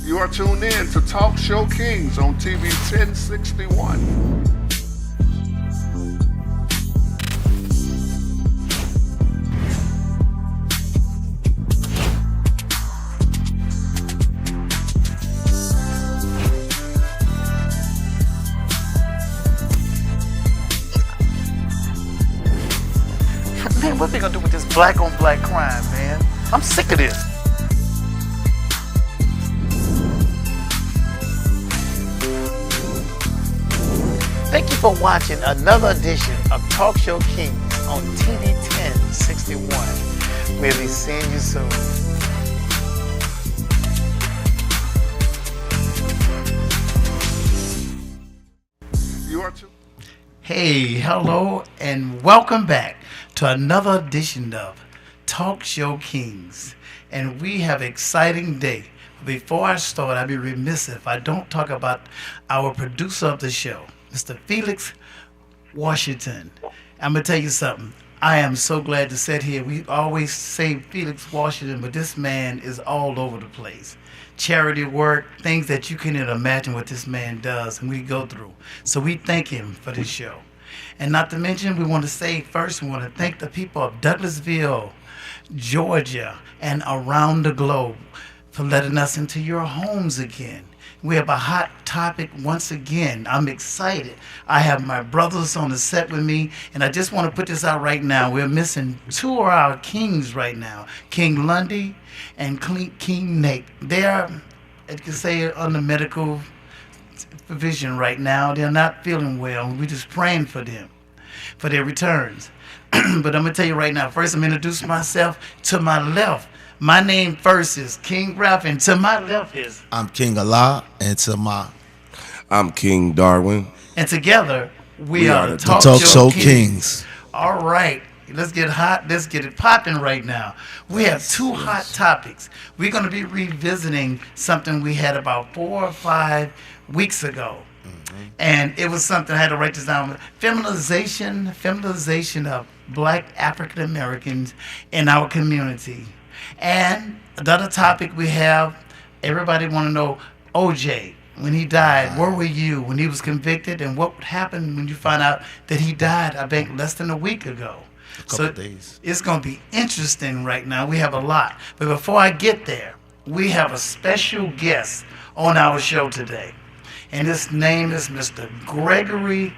You are tuned in to Talk Show Kings on TV 1061. Man, what they gonna do with this black on black crime, man? I'm sick of this. Thank you for watching another edition of Talk Show Kings on TV 1061. We'll be seeing you soon. You are tuned. Hey, hello, and welcome back to another edition of Talk Show Kings. And we have an exciting day. Before I start, I'd be remiss if I don't talk about our producer of the show, Mr. Felix Washington. I'm going to tell you something. I am so glad to sit here. We always say Felix Washington, but this man is all over the place. Charity work, things that you can't even imagine what this man does and we go through. So we thank him for this show. And not to mention, we want to say first, we want to thank the people of Douglasville, Georgia, and around the globe for letting us into your homes again. We have a hot topic once again. I'm excited. I have my brothers on the set with me, and I just want to put this out right now. We're missing two of our kings right now, King Lundy and King Nate. They are, you can say, under medical provision right now. They're not feeling well. We're just praying for them, for their returns. But I'm going to tell you right now, first I'm going to introduce myself. To my left, my name first is King Ralph, and to my left is... I'm King Allah, and to my... I'm King Darwin. And together, we are the Talk Show Kings. All right. Let's get hot. Let's get it popping right now. We have two hot topics. We're going to be revisiting something we had about 4 or 5 weeks ago. And it was something, I had to write this down. Feminization of black African Americans in our community. And another topic we have, everybody want to know, OJ, when he died, where were you when he was convicted, and what happened when you found out that he died, I think, less than a week ago? A couple of days. It's going to be interesting right now. We have a lot. But before I get there, we have a special guest on our show today. And his name is Mr. Gregory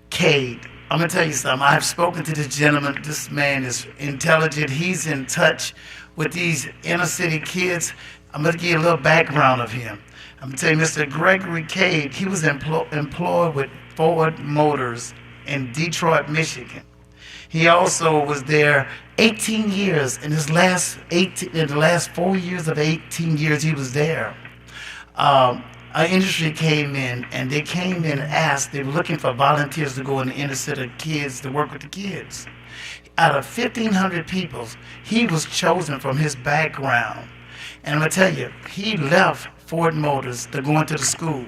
Cade. I'm going to tell you something. I've spoken to this gentleman. This man is intelligent. He's in touch with these inner city kids. I'm going to give you a little background of him. I'm going to tell you, Mr. Gregory Cade, he was employed with Ford Motors in Detroit, Michigan. He also was there 18 years. In the last 4 years of 18 years he was there, our industry came in, and they came in and asked, they were looking for volunteers to go in the inner city kids to work with the kids. Out of 1,500 people, he was chosen from his background. And I'm going to tell you, he left Ford Motors to go into the school.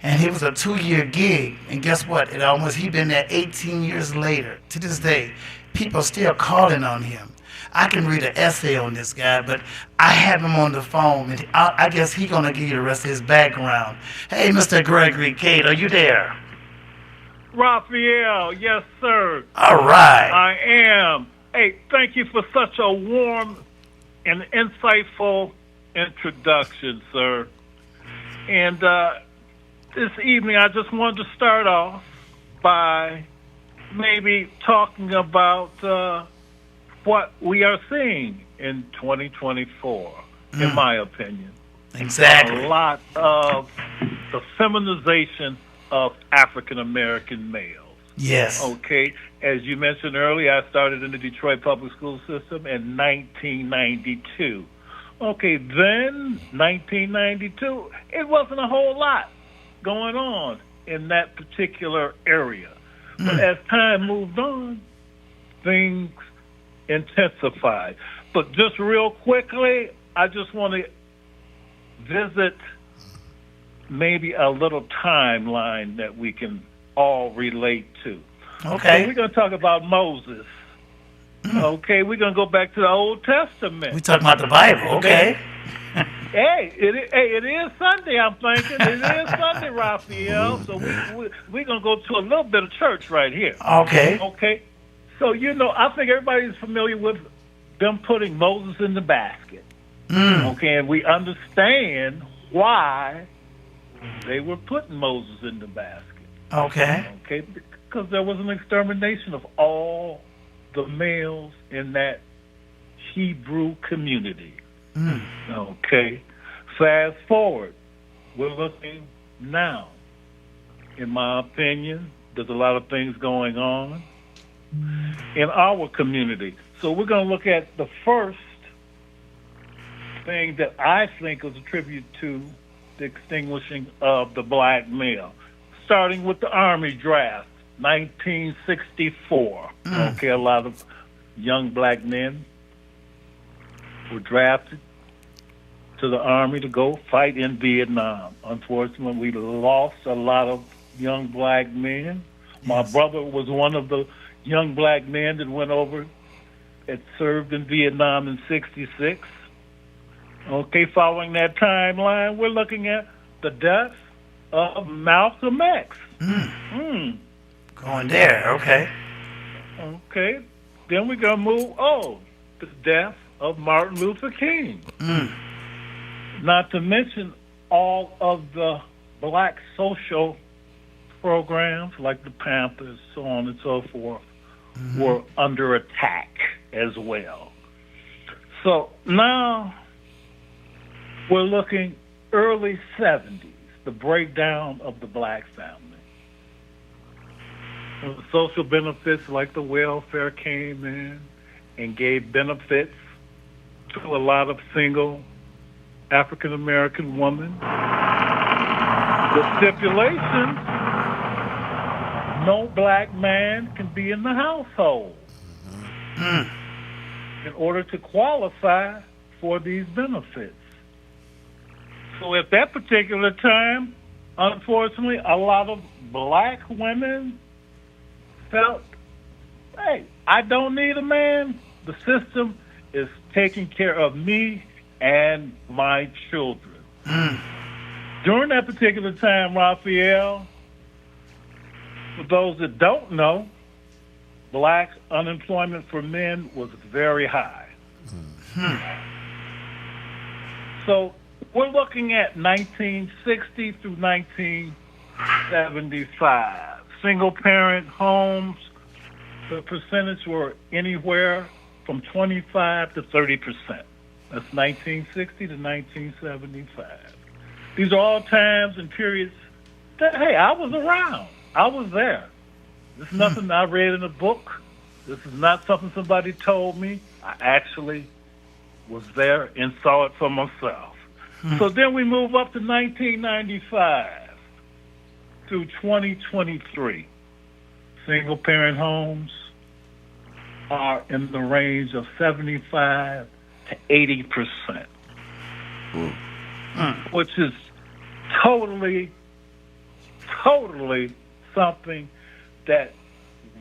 And it was a 2-year gig. And guess what? He been there 18 years later. To this day, people still calling on him. I can read an essay on this guy, but I have him on the phone, and I guess he's going to give you the rest of his background. Hey, Mr. Gregory Cade, are you there? Raphael, yes, sir. All right. I am. Hey, thank you for such a warm and insightful introduction, sir. And this evening, I just wanted to start off by maybe talking about what we are seeing in 2024, in my opinion. Exactly. A lot of the feminization of African American males. Yes. Okay. As you mentioned earlier, I started in the Detroit public school system in 1992. Okay, then, 1992, it wasn't a whole lot going on in that particular area. But as time moved on, things intensified. But just real quickly, I just want to visit maybe a little timeline that we can all relate to. Okay. So we're going to talk about Moses. Okay, we're going to go back to the Old Testament. We're talking about the Bible, okay? It is Sunday. I'm thinking it is Sunday, Raphael. So we're gonna go to a little bit of church right here. Okay. Okay. So I think everybody's familiar with them putting Moses in the basket. Okay, and we understand why they were putting Moses in the basket. Okay. Okay, because there was an extermination of all the males in that Hebrew community. Okay, fast forward, we're looking now. In my opinion, there's a lot of things going on in our community. So we're going to look at the first thing that I think is a tribute to the extinguishing of the black male, starting with the Army draft, 1964. Okay, a lot of young black men were drafted to the Army to go fight in Vietnam. Unfortunately, we lost a lot of young black men. My brother was one of the young black men that went over and served in Vietnam in '66. Okay, following that timeline, we're looking at the death of Malcolm X. Going there. Okay. Okay, then we're going to move, the death of Martin Luther King. Not to mention all of the black social programs like the Panthers, so on and so forth, were under attack as well. So now we're looking early 70s, the breakdown of the black family. And social benefits like the welfare came in and gave benefits to a lot of single African-American women. The stipulation, no black man can be in the household in order to qualify for these benefits. So at that particular time, unfortunately, a lot of black women felt, hey, I don't need a man. The system is taking care of me and my children. During that particular time, Raphael, for those that don't know, black unemployment for men was very high. So we're looking at 1960 through 1975. Single-parent homes, the percentage were anywhere from 25 to 30%. That's 1960 to 1975. These are all times and periods that, hey, I was around. I was there. This is nothing I read in a book. This is not something somebody told me. I actually was there and saw it for myself. So then we move up to 1995 through 2023. Single-parent homes are in the range of 75 to 80%, which is totally something that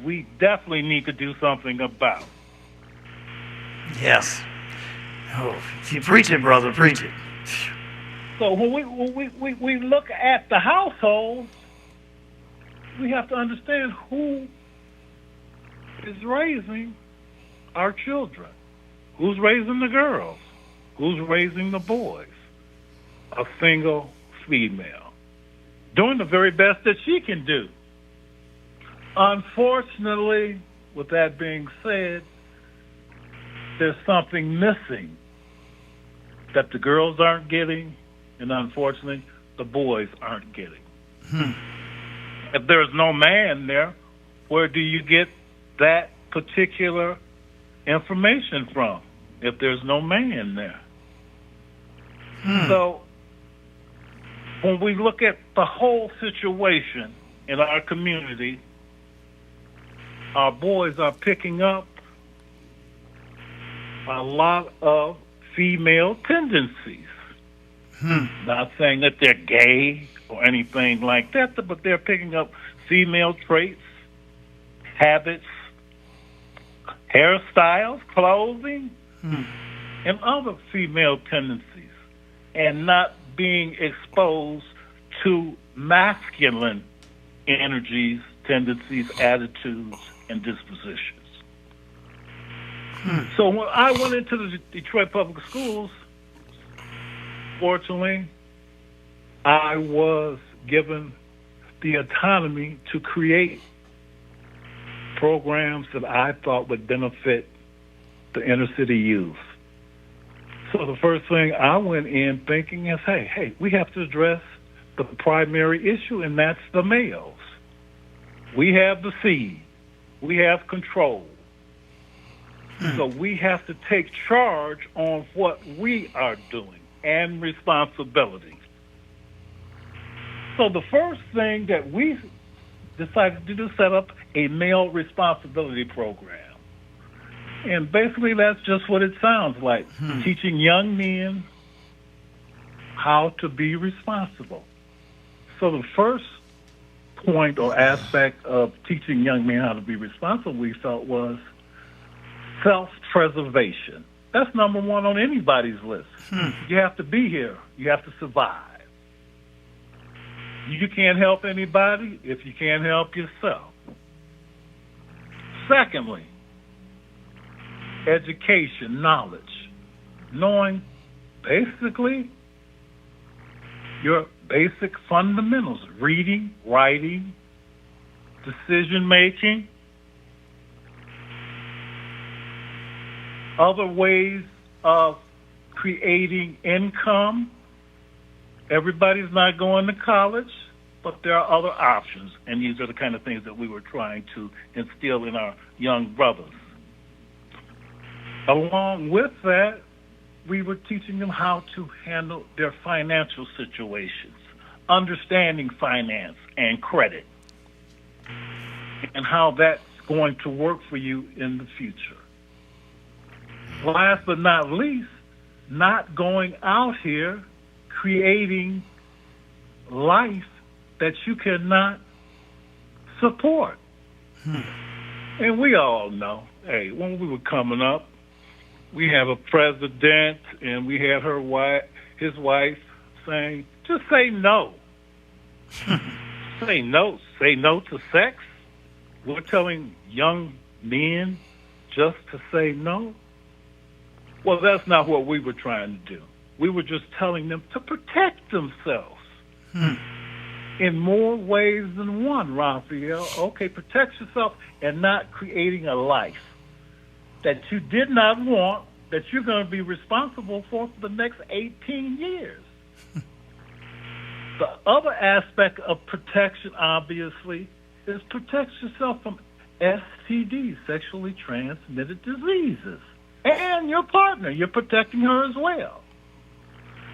we definitely need to do something about. Yes. Oh, you preach it, brother. Preach it. So when we look at the household, we have to understand who is raising our children. Who's raising the girls? Who's raising the boys? A single female, doing the very best that she can do. Unfortunately, with that being said, there's something missing that the girls aren't getting, and unfortunately, the boys aren't getting. If there's no man there, where do you get that particular information from? If there's no man there. So when we look at the whole situation in our community, our boys are picking up a lot of female tendencies. Not saying that they're gay or anything like that, but they're picking up female traits, habits, hairstyles, clothing, and other female tendencies. and not being exposed to masculine energies, tendencies, attitudes, and dispositions. So when I went into the Detroit Public Schools, fortunately, I was given the autonomy to create programs that I thought would benefit the inner city youth. So the first thing I went in thinking is, hey, we have to address the primary issue, and that's the males. We have the seed. We have control. So we have to take charge on what we are doing and responsibility. So the first thing that we decided to do, set up a male responsibility program. And basically that's just what it sounds like, teaching young men how to be responsible. So the first point or aspect of teaching young men how to be responsible, we felt, was self-preservation. That's number one on anybody's list. You have to be here. You have to survive. You can't help anybody if you can't help yourself. Secondly, education, knowledge, knowing basically your basic fundamentals, reading, writing, decision-making, other ways of creating income. Everybody's not going to college, but there are other options, and these are the kind of things that we were trying to instill in our young brothers. Along with that, we were teaching them how to handle their financial situations, understanding finance and credit, and how that's going to work for you in the future. Last but not least, not going out here creating life that you cannot support. And we all know, hey, when we were coming up, we have a president and we had his wife saying, just say no. Say no to sex. We're telling young men just to say no. Well, that's not what we were trying to do. We were just telling them to protect themselves in more ways than one, Raphael. Okay, protect yourself and not creating a life that you did not want, that you're going to be responsible for the next 18 years. The other aspect of protection, obviously, is protect yourself from STDs, sexually transmitted diseases. And your partner, you're protecting her as well.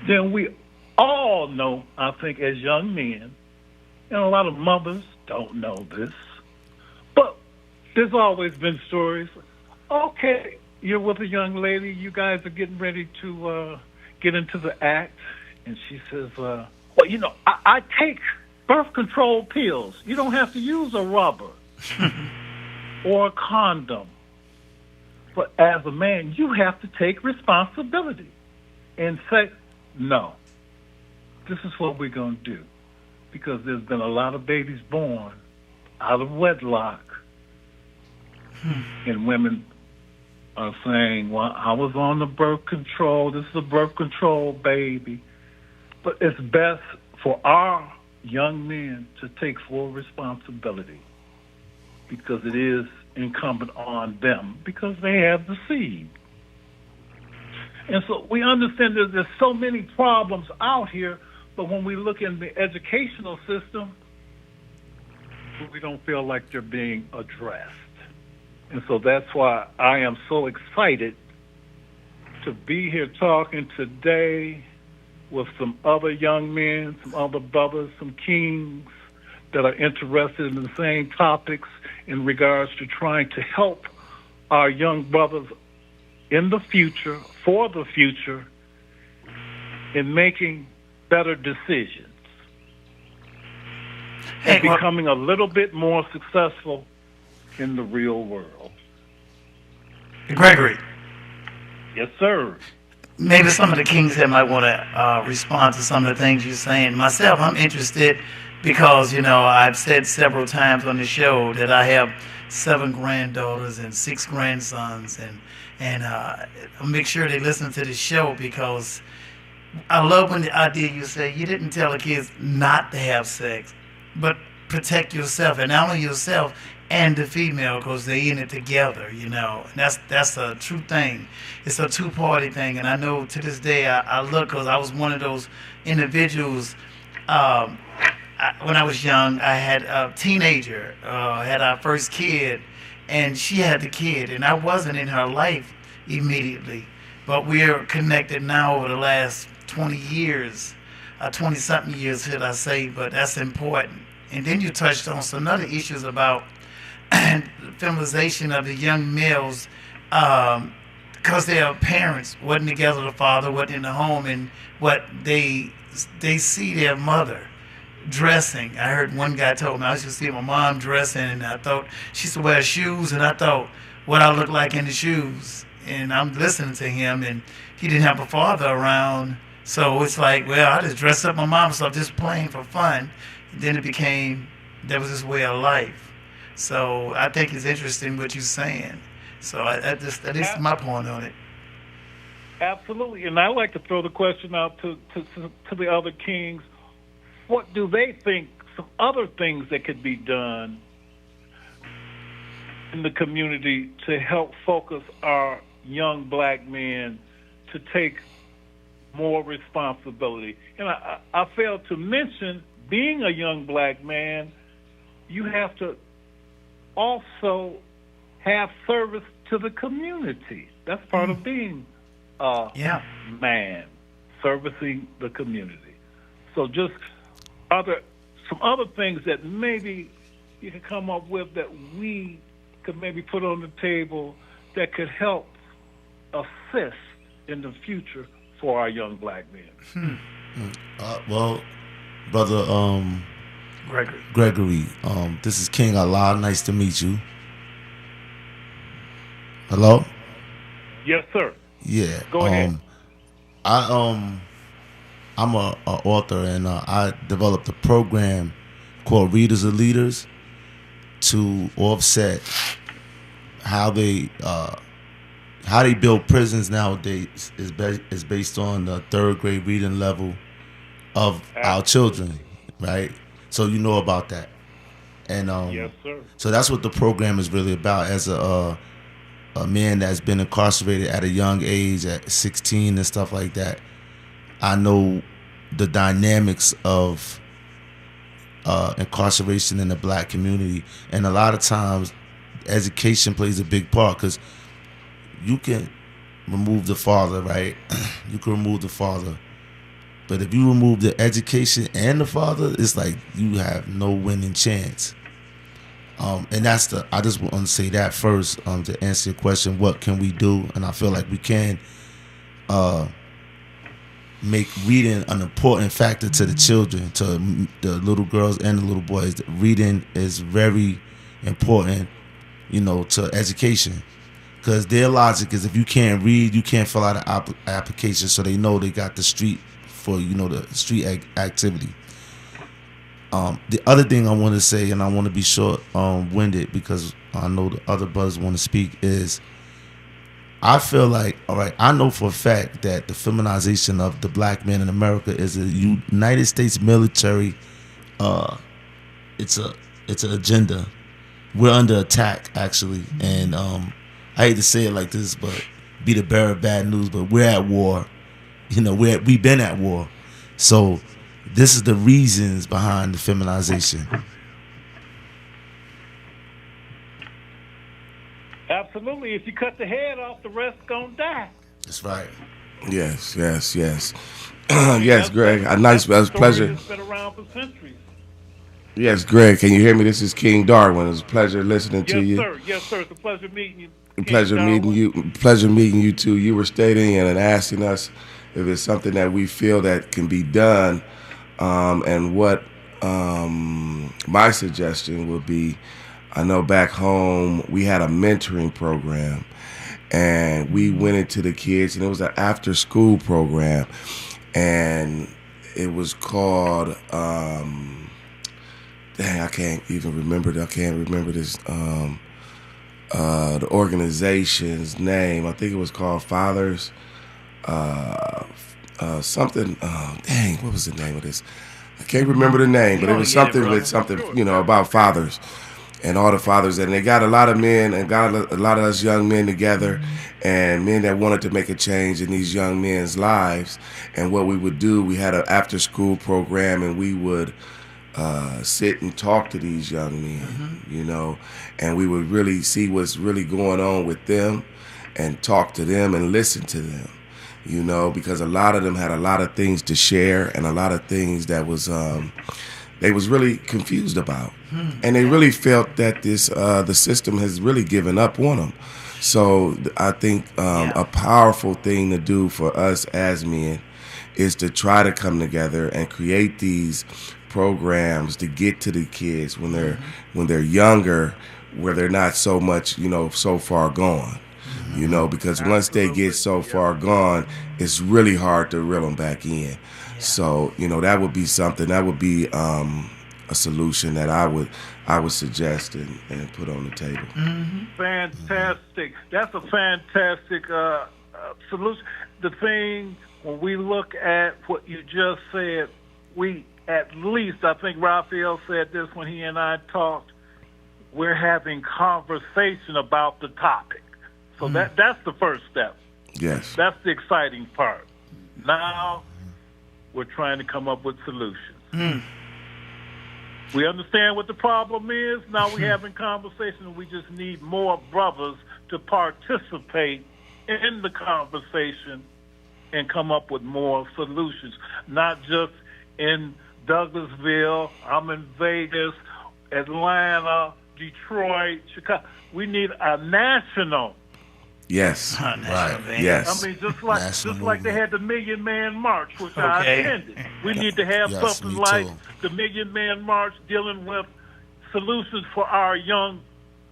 Then we all know, I think, as young men, and a lot of mothers don't know this, but there's always been stories. Okay, you're with a young lady, you guys are getting ready to get into the act, and she says, well, you know, I take birth control pills. You don't have to use a rubber or a condom. But as a man, you have to take responsibility and say, no, this is what we're going to do. Because there's been a lot of babies born out of wedlock. And women are saying, well, I was on the birth control. This is a birth control baby. But it's best for our young men to take full responsibility because it is incumbent on them because they have the seed. And so we understand that there's so many problems out here, but when we look in the educational system, we don't feel like they're being addressed. And so that's why I am so excited to be here talking today with some other young men, some other brothers, some kings that are interested in the same topics in regards to trying to help our young brothers in the future, for the future, in making better decisions and becoming a little bit more successful in the real world. Gregory. Yes, sir. maybe some of the kings here might want to respond to some of the things you're saying. Myself, I'm interested because, I've said several times on the show that I have 7 granddaughters and 6 grandsons, and I'll make sure they listen to the show because I love when the idea you say you didn't tell the kids not to have sex, but protect yourself, and not only yourself and the female, because they're in it together, and that's a true thing. It's a two-party thing, and I know to this day I look, because I was one of those individuals. When I was young, I had a teenager, had our first kid, and she had the kid, and I wasn't in her life immediately, but we're connected now over the last 20 years, 20-something years, should I say, but that's important. And then you touched on some other issues about feminization of the young males, because their parents wasn't together, the father wasn't in the home, and what they see their mother dressing. I heard one guy told me, I used to see my mom dressing, and I thought she used to wear shoes, and I thought what I look like in the shoes. And I'm listening to him, and he didn't have a father around, so it's like, well, I just dressed up my mom, so just playing for fun. And then it became, that was his way of life. So I think it's interesting what you're saying. So that is my point on it. Absolutely, and I like to throw the question out to the other kings. What do they think some other things that could be done in the community to help focus our young black men to take more responsibility? And I failed to mention, being a young black man, you have to also have service to the community. That's part of being a man, servicing the community. So just some other things that maybe you could come up with that we could maybe put on the table that could help assist in the future for our young black men. Well, brother Gregory, this is King Allah. Nice to meet you. Hello? Yes, sir. Yeah. Go ahead. I'm a author, and I developed a program called Readers Are Leaders to offset how they build prisons nowadays is based on the 3rd grade reading level of our children, right? So you know about that, and yes, sir. So that's what the program is really about. As a man that's been incarcerated at a young age, at 16 and stuff like that, I know the dynamics of incarceration in the black community, and a lot of times education plays a big part, because you can remove the father, right? You can remove the father, but if you remove the education and the father, it's like you have no winning chance. And I just want to say that first, to answer your question, what can we do? And I feel like we can make reading an important factor to the children, to the little girls and the little boys. Reading is very important, to education, because their logic is if you can't read, you can't fill out an application, so they know they got the street for, the street activity. The other thing I want to say, and I want to be short-winded because I know the other brothers want to speak, is I feel like, all right, I know for a fact that the feminization of the black man in America is a United States military. It's an agenda. We're under attack, actually, and I hate to say it like this, but be the bearer of bad news, but we're at war. We've been at war, so this is the reasons behind the feminization. Absolutely. If you cut the head off, the rest gonna die. That's right. Yes. Yes, Greg. A pleasure. It's been around for centuries. Yes, Greg. Can you hear me? This is King Darwin. It's a pleasure listening to you. Yes, sir. It's a pleasure meeting you. Pleasure meeting you. Pleasure meeting you too. You were stating and asking us if it's something that we feel that can be done, and what my suggestion would be. I know back home we had a mentoring program, and we went into the kids, and it was an after-school program, and it was called. Dang, I can't even remember. I can't remember this. The organization's name. I think it was called Fathers. Something. Dang, what was the name of this? I can't remember the name, but it was something with something, about fathers and all the fathers. And they got a lot of men and got a lot of us young men together, and men that wanted to make a change in these young men's lives. And what we would do, we had an after-school program, and we would sit and talk to these young men, and we would really see what's really going on with them and talk to them and listen to them, because a lot of them had a lot of things to share and a lot of things that was they was really confused about. And they really felt that this the system has really given up on them. So I think a powerful thing to do for us as men is to try to come together and create these programs to get to the kids when they're younger, where they're not so much, so far gone. Because once they get so far gone, it's really hard to reel them back in. So, that would be something, that would be a solution that I would suggest and put on the table. Fantastic. That's a fantastic solution. The thing, when we look at what you just said, we at least, I think Raphael said this when he and I talked, we're having conversation about the topic. So that's the first step. Yes. That's the exciting part. Now we're trying to come up with solutions. We understand what the problem is. Now we're having conversation. We just need more brothers to participate in the conversation and come up with more solutions, not just in Douglasville, I'm in Vegas, Atlanta, Detroit, Chicago. We need a national. Yes. Right. Yes. I mean, just like they had the Million Man March, which I attended. We need to have something like the Million Man March dealing with solutions for our young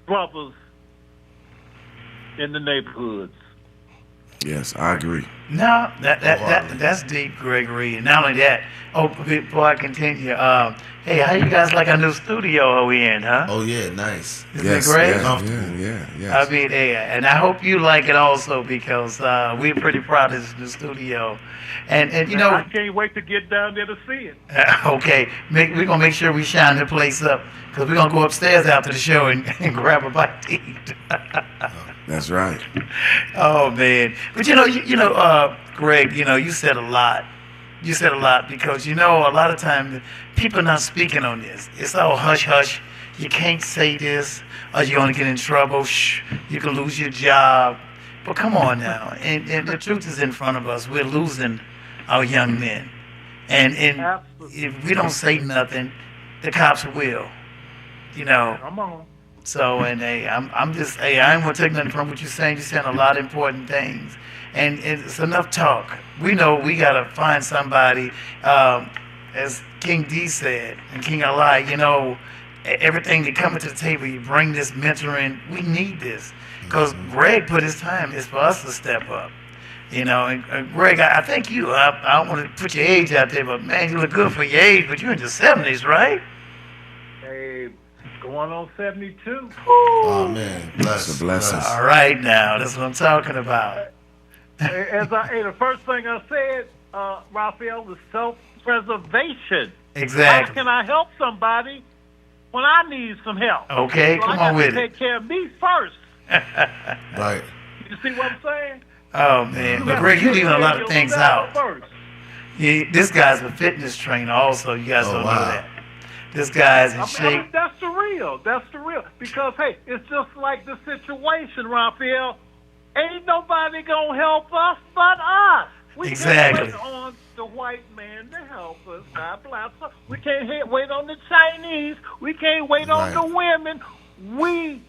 brothers in the neighborhoods. Yes, I agree. No, that's deep, Gregory. And not only that, before I continue, hey, how you guys like our new studio are we in, huh? Oh yeah, nice. Isn't it great? Yeah. I mean, and I hope you like it also, because we're pretty proud of this new studio. And I can't wait to get down there to see it. Okay, we're going to make sure we shine the place up, because we're going to go upstairs after the show and grab a bite to eat. That's right. Oh, man. But, Greg, you said a lot. You said a lot because, a lot of times people are not speaking on this. It's all hush-hush. You can't say this or you're going to get in trouble. Shh, you can lose your job. But come on now. And the truth is in front of us. We're losing our young men. And if we don't say nothing, the cops will. Come on. So, and I'm just, I ain't going to take nothing from what you're saying. You're saying a lot of important things. And it's enough talk. We know we got to find somebody, as King D said, and King Ali, everything that comes to the table, you bring this mentoring. We need this. Because Greg put his time. It's for us to step up. And Greg, I think I don't want to put your age out there, but man, you look good for your age, but you're in your 70s, right? Hey, going on 72. Oh man, That's a blessing. All right now, that's what I'm talking about. The first thing I said, Raphael, was self-preservation. Exactly. How can I help somebody when I need some help? Okay, so come I on with take care of me first. Right. You see what I'm saying? Oh man, but Greg, you're leaving a lot of things out. This guy's a fitness trainer also. You guys don't know that. This guy's in shape. That's the real. Because, hey, it's just like the situation, Raphael. Ain't nobody going to help us but us. We Exactly. can't wait on the white man to help us, not black. We can't wait on the Chinese. We can't wait on the women. We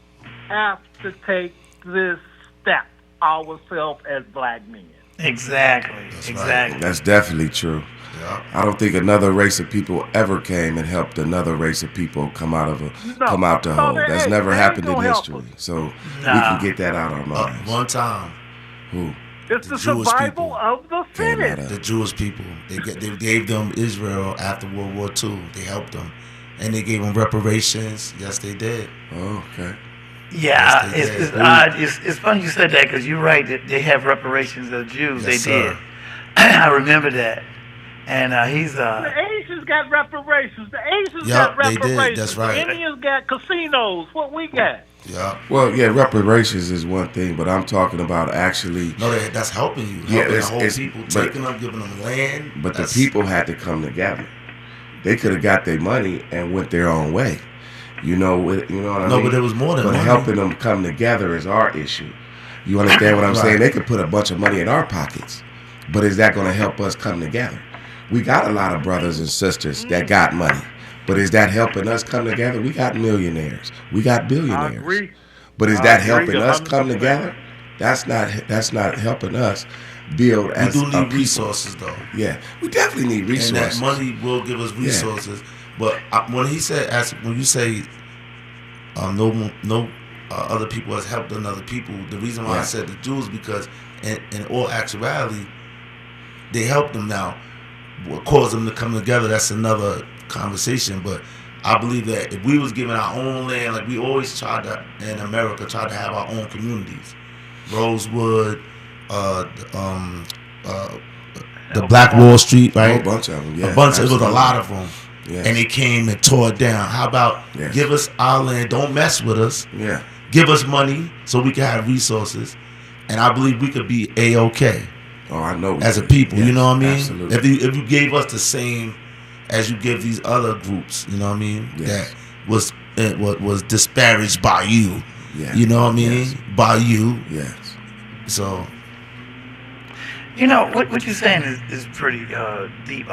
have to take this step ourselves as black men. Exactly. Exactly. That's definitely true. Yeah. I don't think another race of people ever came and helped another race of people come out the no, hole. they That's ain't. never They happened ain't in gonna help history. us. So we Nah. can get that out of our minds. One time, Who? It's the Jewish survival people of the came out fittest. the Jewish people, they gave them Israel after World War II. They helped them, and they gave them reparations. Yes, they did. Oh, okay. Yeah, Yes, they it's did. odd. It's funny you said that because you're right that they have reparations of Jews. Yes, they did. sir. I remember that. And he's The Asians got reparations. The Asians Yup, got they did. reparations. That's right. The Indians got casinos. What we got? Yeah. Well, yeah, reparations is one thing, but I'm talking about actually. No, that's helping you. Yeah, Helping the it's- whole it's- people, but- taking them, giving them land. But the That's- people had to come together. They could have got their money and went their own way. You know what I mean? No, but it was more than But money. helping them come together is our issue. You understand what I'm Right. saying? They could put a bunch of money in our pockets, but is that going to help us come together? We got a lot of brothers and sisters that got money, but is that helping us come together? We got millionaires. We got I billionaires. agree. But is I that agree helping us come 100%. together? That's not helping us build We as do a need people. resources, though. Yeah, we definitely need And resources. that money will give us resources. But when he said, when you say, no other people has helped another people, the reason why I Yeah. said the Jews because in all actuality, they helped them now. What caused them to come together? That's another conversation. But I believe that if we was given our own land, like we always tried to in America, tried to have our own communities, Rosewood, the Black Wall Street, A right? whole bunch of them. Yeah, a bunch. It was a absolutely. lot of them, Yes. and they came and tore it down. How about Yes. give us our land? Don't mess with us. Yeah. Give us money so we can have resources, and I believe we could be a-okay Oh, I know. we as a do. people. Yes, You know what I mean? Absolutely. If you gave us the same as you give these other groups, you know what I mean? Yes. That was disparaged by you. Yeah. You know what I mean? Yes. By you. Yes. So You know, what you're saying is pretty deep,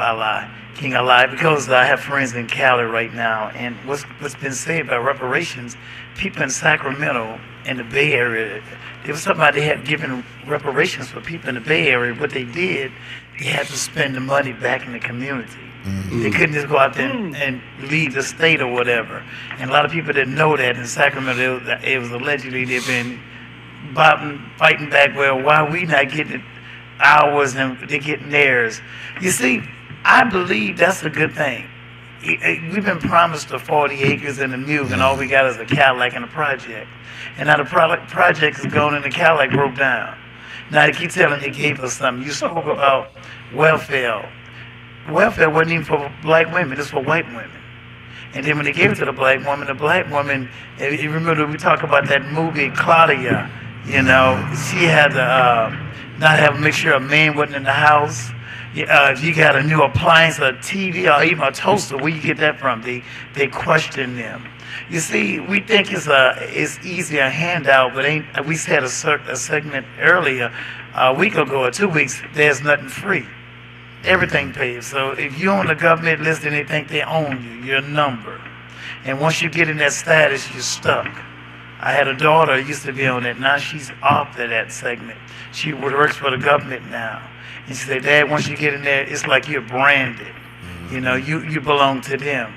King Allah, because I have friends in Cali right now, and what's been said about reparations, people in Sacramento and the Bay Area, there was somebody had given reparations for people in the Bay Area. What they did, they had to spend the money back in the community. They couldn't just go out there and leave the state or whatever. And a lot of people didn't know that in Sacramento, it was allegedly they've been fighting back. Well, why we not getting ours and they're getting theirs? You see, I believe that's a good thing. We've been promised the 40 acres and the mule, and all we got is a Cadillac and a project. And now the project is going and the Cadillac broke down. Now they keep telling they gave us something. You spoke about welfare. Welfare wasn't even for black women, it's for white women. And then when they gave it to the black woman, if you remember we talked about that movie Claudia, you know, she had to not have make sure a man wasn't in the house. If you got a new appliance, a TV, or even a toaster, where you get that from? They question them. You see, we think it's easy a handout, but ain't. We said a segment earlier, a week ago or 2 weeks. There's nothing free. Everything pays. So if you're on the government list and they think they own you, you're a number. And once you get in that status, you're stuck. I had a daughter who used to be on it. Now she's off of that segment. She works for the government now. And she said, Dad, once you get in there, it's like you're branded. You know, you belong to them.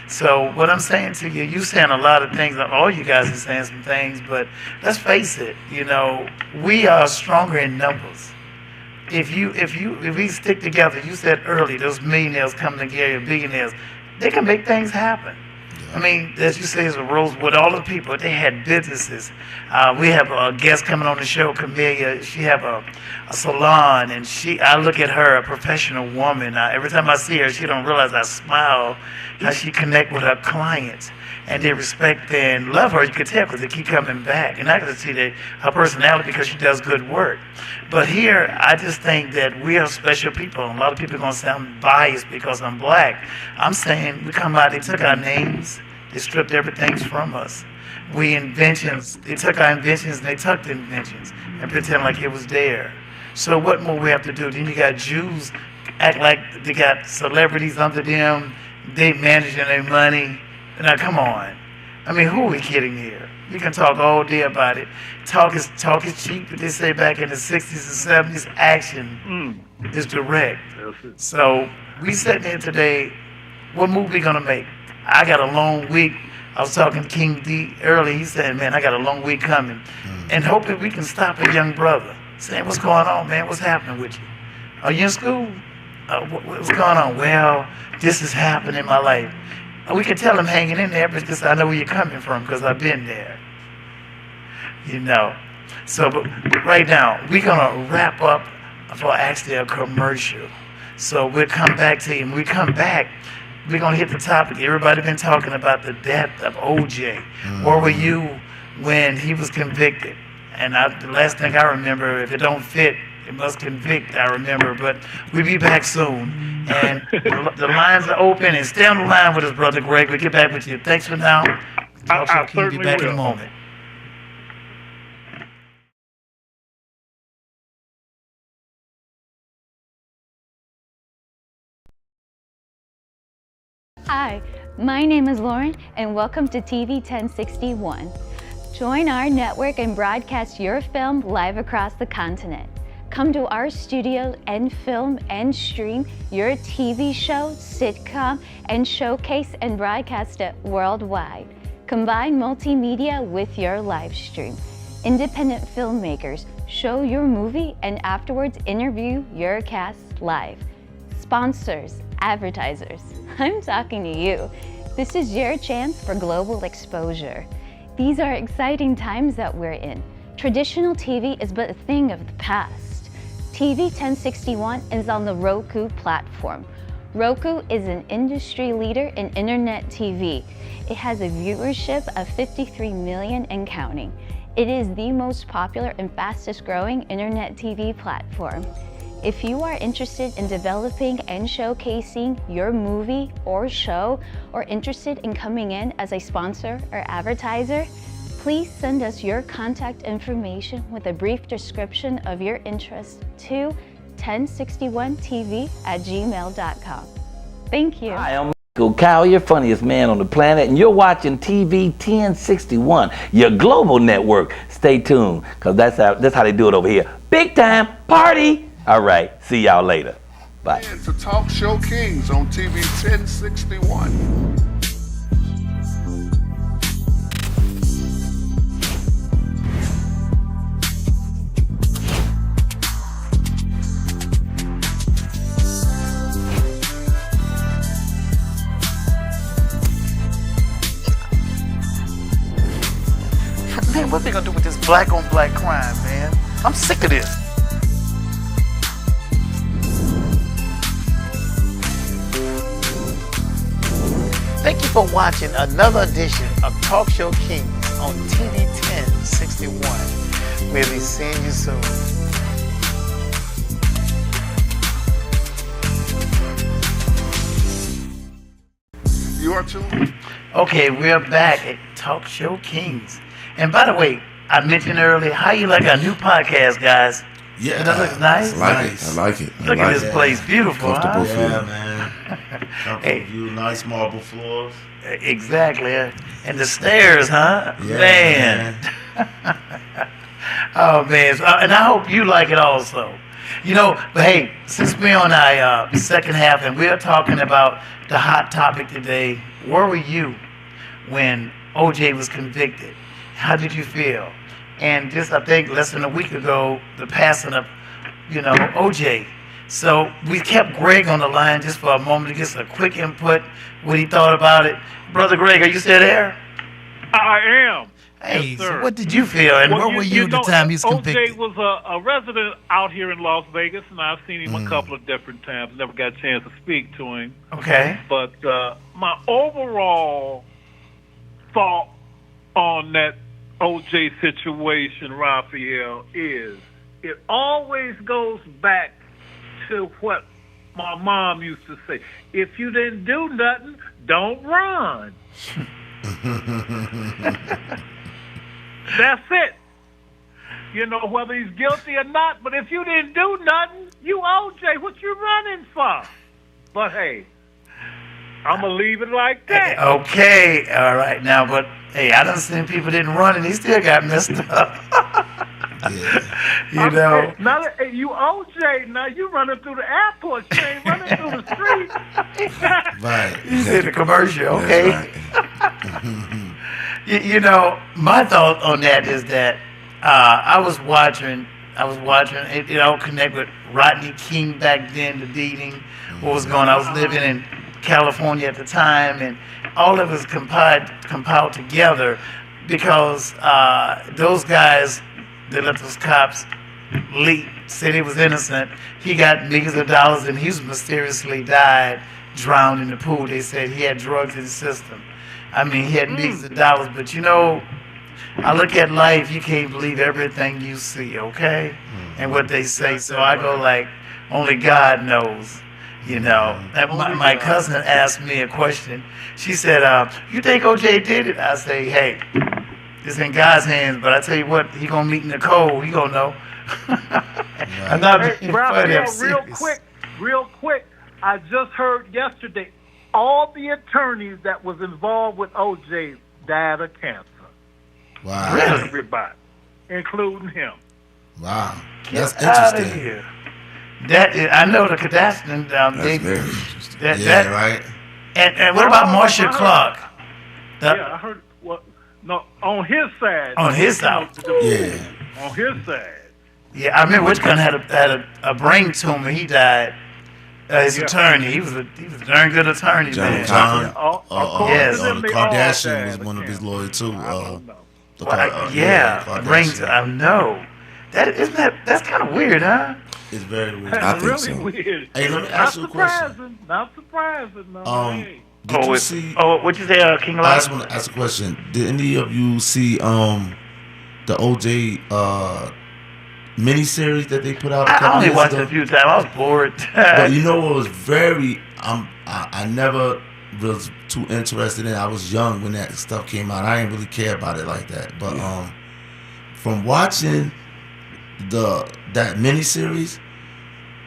So what I'm saying to you, you're saying a lot of things. All you guys are saying some things, but let's face it. You know, we are stronger in numbers. If we stick together, you said earlier, those millionaires coming together, billionaires, they can make things happen. I mean, as you say, it's a Rosewood, all the people, they had businesses. We have a guest coming on the show, Camellia. She have a salon, and I look at her, a professional woman. Every time I see her, she don't realize I smile, how she connect with her clients. And they respect and love her. You can tell because they keep coming back. And I can see that her personality because she does good work. But here, I just think that we are special people. A lot of people are going to sound biased because I'm black. I'm saying we come out, they took our names, they stripped everything from us. They took our inventions and they took the inventions and pretend like it was there. So what more we have to do? Then you got Jews act like they got celebrities under them, they managing their money. Now, come on. I mean, who are we kidding here? You can talk all day about it. Talk is cheap, but they say back in the 60s and 70s, action is direct. So we sitting here today, what movie we gonna make? I got a long week. I was talking to King D earlier. He said, man, I got a long week coming. And hoping we can stop a young brother. Saying, what's going on, man? What's happening with you? Are you in school? What's going on? Well, this is happening in my life. We can tell him hanging in there because I know where you're coming from because I've been there. You know. So but right now, we're going to wrap up for actually a commercial. So we'll come back to you. When we come back, we're going to hit the topic. Everybody been talking about the death of O.J. Where were you when he was convicted? And the last thing I remember, if it don't fit, it must convict, I remember. But we'll be back soon. And the lines are open. And stay on the line with us, Brother Greg. We'll get back with you. Thanks for now. I We'll be back will. in a moment. Hi, my name is Lauren, and welcome to TV 1061. Join our network and broadcast your film live across the continent. Come to our studio and film and stream your TV show, sitcom, and showcase and broadcast it worldwide. Combine multimedia with your live stream. Independent filmmakers show your movie and afterwards interview your cast live. Sponsors, advertisers, I'm talking to you. This is your chance for global exposure. These are exciting times that we're in. Traditional TV is but a thing of the past. TV 1061 is on the Roku platform. Roku is an industry leader in internet TV. It has a viewership of 53 million and counting. It is the most popular and fastest growing internet TV platform. If you are interested in developing and showcasing your movie or show, or interested in coming in as a sponsor or advertiser, please send us your contact information with a brief description of your interest to 1061tv@gmail.com. Thank you. Hi, I'm Michael Collier, funniest man on the planet, and you're watching TV 1061, your global network. Stay tuned, because that's how they do it over here. Big time party! All right, see y'all later. Bye. And to Talk Show Kings on TV 1061. Man, what they gonna do with this black on black crime, man? I'm sick of this. Thank you for watching another edition of Talk Show Kings on TV 1061. We'll be seeing you soon. You are tuned. Okay, we're back at Talk Show Kings. And by the way, I mentioned earlier, how you like our new podcast, guys? Yeah, Does it look nice? I like it. Look at this place, beautiful, Comfortable huh? feel. Yeah, man. Comfortable view, nice marble floors. Exactly. And the stairs, huh? Yeah, Man. Oh, man. So, and I hope you like it also. You know, but hey, since we're on our second half and we're talking about the hot topic today, where were you when OJ was convicted? How did you feel? And just, I think, less than a week ago, the passing of, OJ. So we kept Greg on the line just for a moment to get some quick input, what he thought about it. Brother Greg, are you still there? I am. Hey, Yes, so sir. what did you feel, and Well, where were you at the time he was convicted? OJ was a resident out here in Las Vegas, and I've seen him a couple of different times. Never got a chance to speak to him. Okay. But my overall thought on that OJ situation, Raphael, is it always goes back to what my mom used to say. If you didn't do nothing, don't run. That's it. You know, whether he's guilty or not, but if you didn't do nothing, you OJ, what you running for? But hey, I'm going to leave it like that. Okay, all right. Now, but Hey, I done seen people didn't run and he still got messed up. Yeah. You know. Hey, now that, hey, you OJ, now you running through the airport. You ain't running through the street. Right. You said the commercial, okay? That's right. You know, my thought on that is that I was watching it, you know, connect with Rodney King back then, the beating, what was going on. I was living in California at the time, and all of it was compiled together because those guys that let those cops leak, said he was innocent. He got millions of dollars, and he was mysteriously died, drowned in the pool. They said he had drugs in his system. I mean, he had millions of dollars, but you know, I look at life, you can't believe everything you see, okay? And what they say. So I go like, only God knows, you know. And my cousin asked me a question. She said, you think OJ did it? I say, hey, it's in God's hands, but I tell you what, he gonna meet Nicole, he gonna know. I'm not being funny, I'm serious. Real quick, I just heard yesterday, all the attorneys that was involved with OJ died of cancer. Wow. Really? Everybody, including him. Wow. That's Get outta interesting. here. That is, I know the Kardashian. That's They, very interesting. Yeah, right. and what about Marcia Clark? Yeah, I heard. Well, no, on his side. On his side. Yeah. On his side. Yeah, I remember which one had a brain tumor. He died. His attorney. He was a darn good attorney, John man. John. Yes. The Kardashian was one of his lawyers too. Yeah, brains. I know. That's kind of weird, huh? It's very weird. I think really so. weird. Hey, let me ask you a question. Not surprising. No. Hey. Did you see? What'd you say, King I Lion? just want to ask a question. Did any of you see the OJ miniseries that they put out? A I couple only years watched ago? it a few times. I was bored. But you know what was very I never was too interested in. I was young when that stuff came out. I didn't really care about it like that. But from watching that miniseries,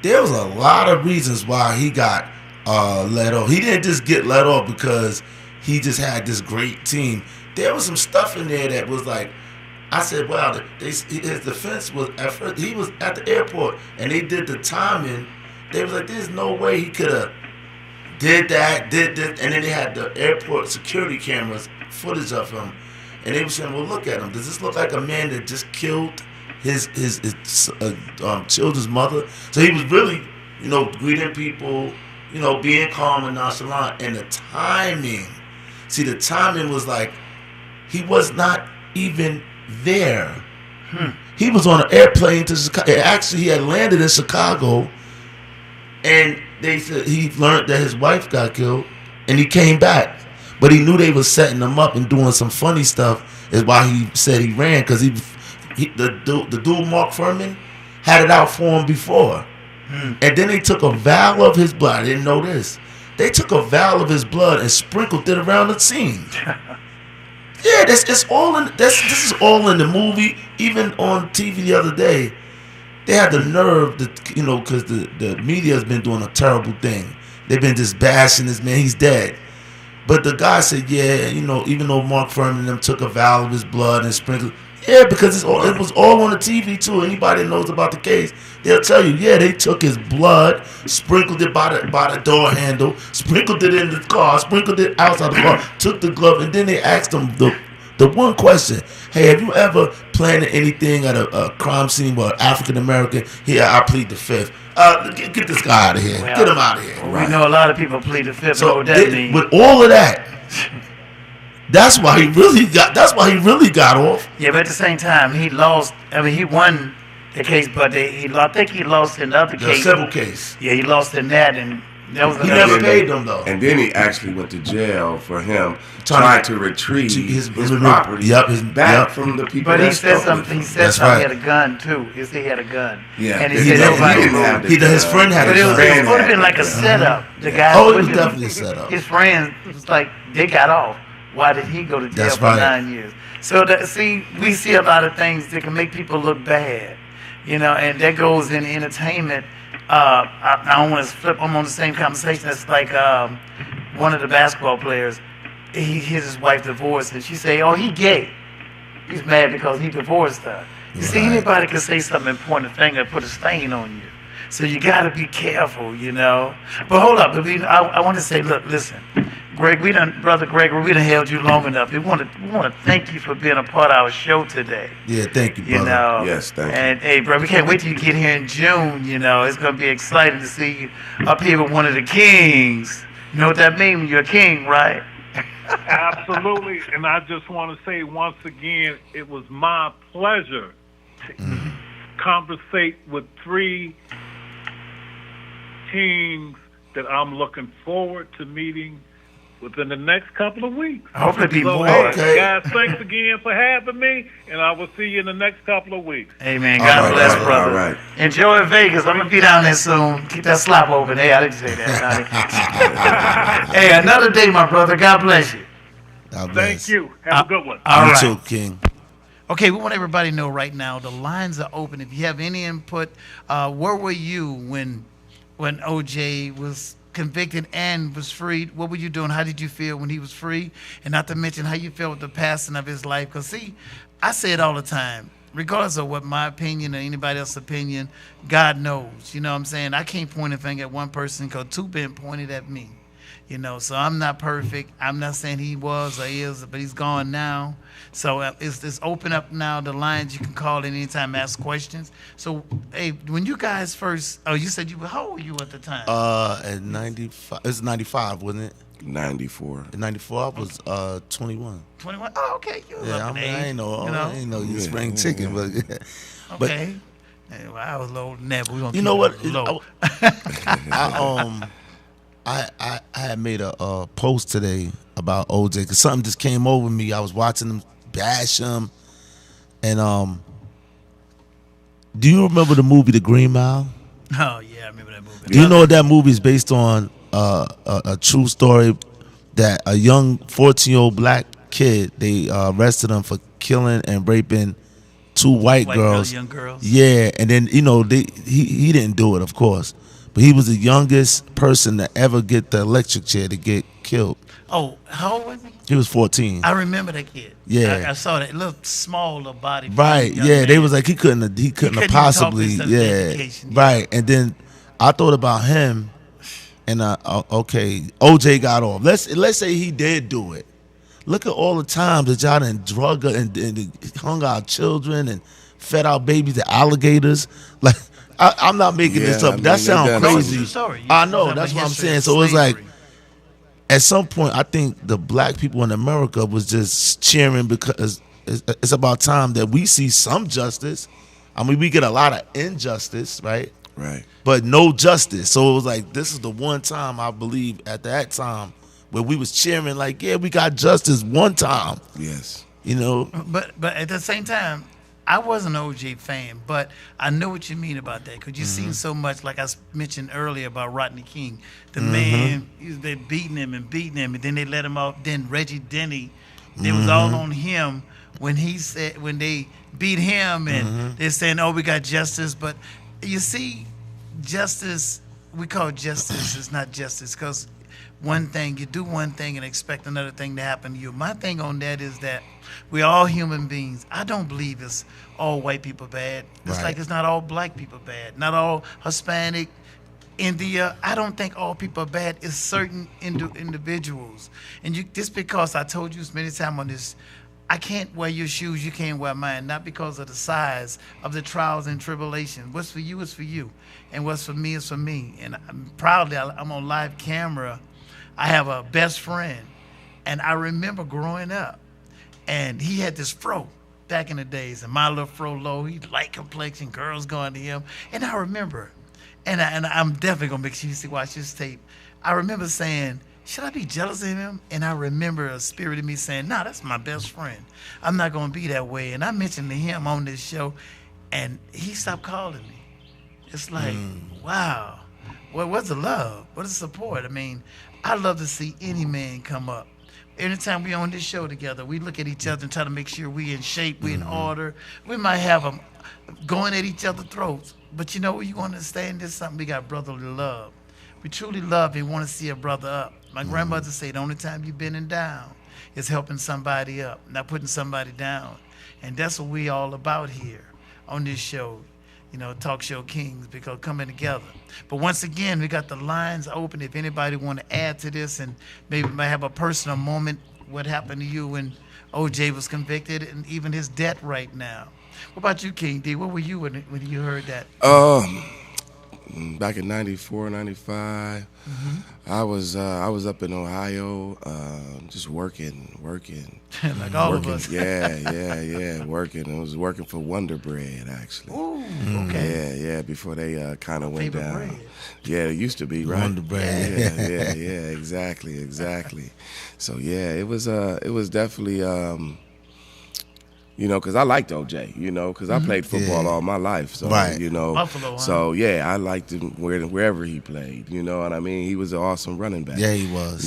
there was a lot of reasons why he got let off. He didn't just get let off because he just had this great team. There was some stuff in there that was like, I said, wow, his defense was at first, he was at the airport and they did the timing. They was like, there's no way he could have did this, and then they had the airport security cameras footage of him, and they were saying, well, look at him. Does this look like a man that just killed his children's mother? So he was really, greeting people, being calm and nonchalant, and the timing. See, the timing was like he was not even there. He was on an airplane to Chicago. Actually, he had landed in Chicago, and they said he learned that his wife got killed, and he came back. But he knew they was setting him up and doing some funny stuff. Is why he said he ran, because the dude Mark Furman had it out for him before, and then they took a vial of his blood. I didn't know this. They took a vial of his blood and sprinkled it around the scene. Yeah, this is all in the movie. Even on TV the other day, they had the nerve to, because the media has been doing a terrible thing. They've been just bashing this man. He's dead. But the guy said, yeah, even though Mark Furman and them took a vial of his blood and sprinkled, yeah, because it was all on the TV too. Anybody that knows about the case, they'll tell you, yeah, they took his blood, sprinkled it by the door handle, sprinkled it in the car, sprinkled it outside the car, took the glove, and then they asked him the one question: hey, have you ever planted anything at a crime scene with African American? Here, I plead the fifth. Get this guy out of here. Well, Get him out of here. We know a lot of people plead the fifth. So What that means? with all of that, that's why he really got off. Yeah, but at the same time, he lost. I mean, he won the case, but I think he lost in the other The case. civil case. Yeah, he lost in that, and that was He another. never paid them though. And then he actually went to jail for him Trying trying to retrieve his property yep. back from the people But he that said stole something. He it. said That's something. right. He had a gun too. He said he had a gun. Yeah, and he he said didn't- nobody he didn't moved. have the His friend had But a it would gun. have been like a setup. The guy. Oh, it with was him, definitely a setup. His friends was like, they got off. Why did he go to jail That's for right. 9 years? So we see a lot of things that can make people look bad, and that goes in entertainment. I don't want to flip. I'm on the same conversation. It's like one of the basketball players. he his wife divorced, and she say, "Oh, he gay. He's mad because he divorced her." You see, anybody can say something and point a finger and put a stain on you. So you got to be careful, you know. But hold up, I want to say, look, listen, Greg, Brother Gregory, we done held you long enough. We want to thank you for being a part of our show today. Yeah, thank you, brother. You know. Yes, thank you. And hey, bro, we can't wait till you get here in June. You know, it's gonna be exciting to see you up here with one of the kings. You know what that means? You're a king, right? Absolutely. And I just want to say once again, it was my pleasure to conversate with 3 kings that I'm looking forward to meeting within the next couple of weeks. Hopefully be So, more. hey, Okay. guys, thanks again for having me, and I will see you in the next couple of weeks. Hey man, All God right, bless, all right, brother. all right. Enjoy Vegas. I'm gonna be down there soon. Keep that slop open. Hey, I didn't say that. Honey. Hey, another day, my brother. God bless you. God bless. Thank you. Have a good one. All You right. too, King. Okay, we want everybody to know right now the lines are open. If you have any input, where were you when OJ was convicted and was freed? What were you doing? How did you feel when he was free? And not to mention how you felt with the passing of his life. Because see, I say it all the time. Regardless of what my opinion or anybody else's opinion, God knows. You know what I'm saying? I can't point a finger at one person because 2 been pointed at me. You know, so I'm not perfect. I'm not saying he was or is, but he's gone now. So it's open up now. The lines you can call at any time, ask questions. So, hey, when you guys first, you said how old were you at the time? At 95, it's 95, wasn't it? 94. In 94, I was 21. 21. Oh, okay. You was Yeah, up in age. I ain't know. You know? I ain't know you Yeah, spring yeah, chicken, but Okay. Hey, well, I was a little older than that, but we gonna you keep know what? it low. I had made a post today about OJ because something just came over me. I was watching them bash him, and do you remember the movie The Green Mile? Oh yeah, I remember that movie. Do you know that movie is based on a true story that a young 14-year-old black kid, they arrested him for killing and raping 2 white girls. Young girls. Yeah, and then he didn't do it, of course, but he was the youngest person to ever get the electric chair to get killed. Oh, how old was he? He was 14. I remember that kid. Yeah. I saw that little small little body. Right, young yeah, man. they was like he couldn't have couldn't even possibly, talk to yeah, education, yeah. right. And then I thought about him, and okay, OJ got off. Let's say he did do it. Look at all the times that y'all done drug and hung out children and fed out babies to alligators. Like I'm not making this Yeah, up. I mean, that they sounds done crazy. True story. I You know. talking That's about what I'm history saying. of So it's like, slavery. at some point, I think the black people in America was just cheering because it's about time that we see some justice. I mean, we get a lot of injustice, right? Right. But no justice. So it was like, this is the one time I believe at that time where we was cheering like, yeah, we got justice one time, Yes. you know? But at the same time, I wasn't an OJ fan, but I know what you mean about that because you've seen so much, like I mentioned earlier about Rodney King. The man, they beating him, and then they let him off. Then Reggie Denny, it was all on him when they beat him, and they're saying, "Oh, we got justice." But you see, justice, we call justice, is not justice because one thing, you do one thing and expect another thing to happen to you. My thing on that is that we're all human beings. I don't believe it's all white people bad. It's Right. like it's not all black people bad, not all Hispanic, India. I don't think all people are bad. It's certain individuals. And just because I told you many times on this, I can't wear your shoes, you can't wear mine, not because of the size of the trials and tribulations. What's for you is for you, and what's for me is for me. And I'm on live camera. I have a best friend, and I remember growing up, and he had this fro back in the days, and my little fro low, he light complexion, girls going to him, and I remember, and I'm definitely gonna make sure you watch this tape. I remember saying, should I be jealous of him? And I remember a spirit in me saying, nah, that's my best friend. I'm not gonna be that way. And I mentioned to him on this show, and he stopped calling me. It's like, wow, what's the love? What is the support? I mean, I love to see any man come up. Anytime we on this show together, we look at each other and try to make sure we in shape, we in order. We might have them going at each other's throats, but you know what? You understand this something? We got brotherly love. We truly love and want to see a brother up. My grandmother said, the only time you've been down is helping somebody up, not putting somebody down. And that's what we all about here on this show, Talk Show Kings, because coming together. But once again, we got the lines open. If anybody want to add to this and maybe might have a personal moment, what happened to you when OJ was convicted and even his death right now. What about you, King D? Where were you when you heard that? Back in 94, 95, I was up in Ohio, just working. Like all of us. Yeah, working. I was working for Wonder Bread, actually. Ooh, okay. Yeah, before they kind of went Favorite down. bread. Yeah, it used to be, right? Wonder Bread. Yeah, exactly. So yeah, it was definitely. Because I liked OJ, because I played football all my life. So, Right. Buffalo, huh? So, yeah, I liked him wherever he played, you know what I mean? He was an awesome running back. Yeah, he was.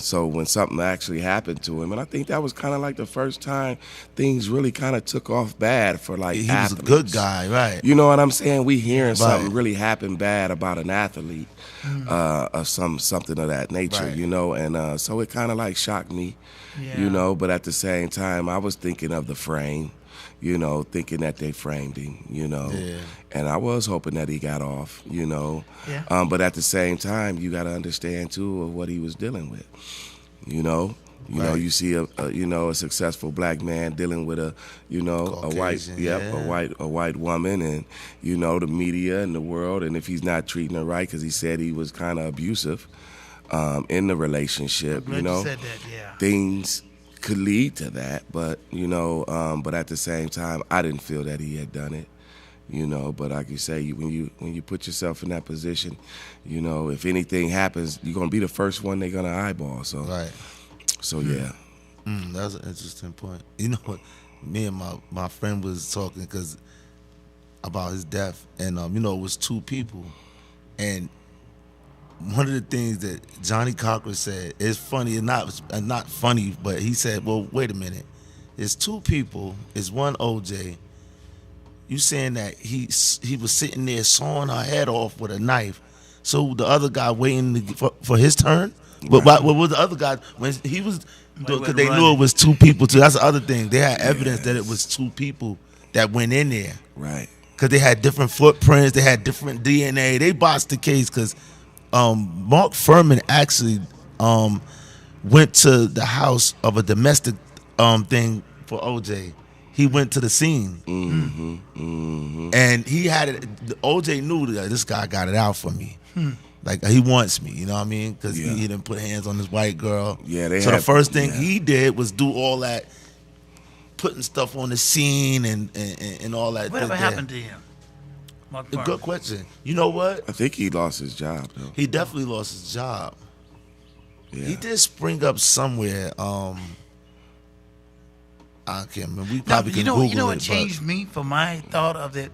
So when something actually happened to him, and I think that was kind of like the first time things really kind of took off bad for, like, He was athletes. a good guy, right? You know what I'm saying? We hearing something Right. really happen bad about an athlete, or something of that nature, Right. and so it kind of like shocked me, Yeah. but at the same time, I was thinking of the frame, thinking that they framed him, Yeah. and I was hoping that he got off, Yeah. but at the same time, you got to understand too of what he was dealing with, Right. you see a successful black man dealing with a white, Caucasian, a white woman, and the media and the world, and if he's not treating her right, because he said he was kind of abusive in the relationship, Glad you said that, yeah. things could lead to that, but but at the same time, I didn't feel that he had done it. But like you say, when you put yourself in that position, if anything happens, you're gonna be the first one they're gonna eyeball. So, Right. so yeah. That was an interesting point. You know what? Me and my friend was talking about his death, and it was two people, and one of the things that Johnny Cochran said is funny, and not funny, but he said, "Well, wait a minute. It's two people. It's one OJ. You saying that he was sitting there sawing her head off with a knife, so the other guy waiting for his turn? But what was the other guy when he was? Because they knew it was two people too. That's the other thing. They had evidence that it was two people that went in there. Right. Because they had different footprints, they had different DNA. They botched the case because Mark Furman actually went to the house of a domestic thing for OJ. He went to the scene, and he had it. OJ knew that this guy got it out for me. Like, he wants me, you know what I mean? Because Yeah. he didn't put hands on this white girl. Yeah, they So had- the first thing yeah. he did was do all that, putting stuff on the scene and all that. Whatever that- happened to him? Mark A Farmer. good question. You know what? I think he lost his job though. He definitely lost his job. Yeah. He did spring up somewhere. I can't remember. We Now, probably can Google what it. changed me for my thought of it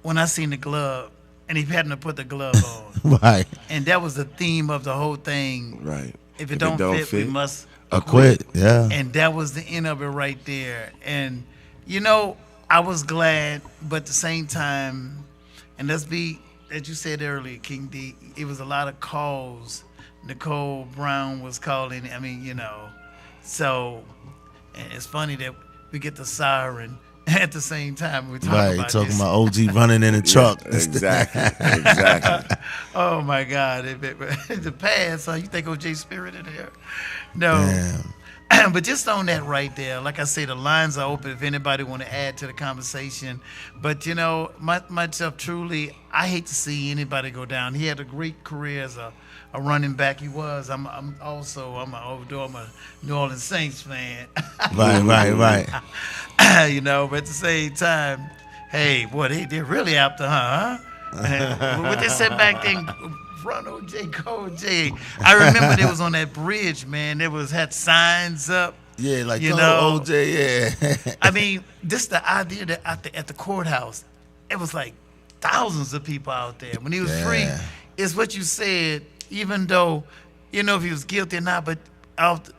when I seen the glove and he hadn't to put the glove on, But, right. and that was the theme of the whole thing. Right. If it don't fit, we must Acquit. Yeah. And that was the end of it right there. And I was glad, but at the same time, and let's be, as you said earlier, King D, it was a lot of calls. Nicole Brown was calling. I mean, so, and it's funny that we get the siren at the same time we're talking Right. about Talking this. about OG running in a truck. Exactly. Oh my God! The past, so you think OJ Spirit in there? No. Damn. But just on that right there, like I say, the lines are open if anybody want to add to the conversation. But myself truly, I hate to see anybody go down. He had a great career as a running back. He was. I'm a New Orleans Saints fan. Right. But at the same time, hey, boy, they're really after her, huh? What they said back then, run OJ, go OJ. I remember they was on that bridge, man. There had signs up. Yeah, like, OJ, yeah. I mean, this the idea that at the courthouse, it was like thousands of people out there. When he was free, it's what you said, even though, if he was guilty or not, but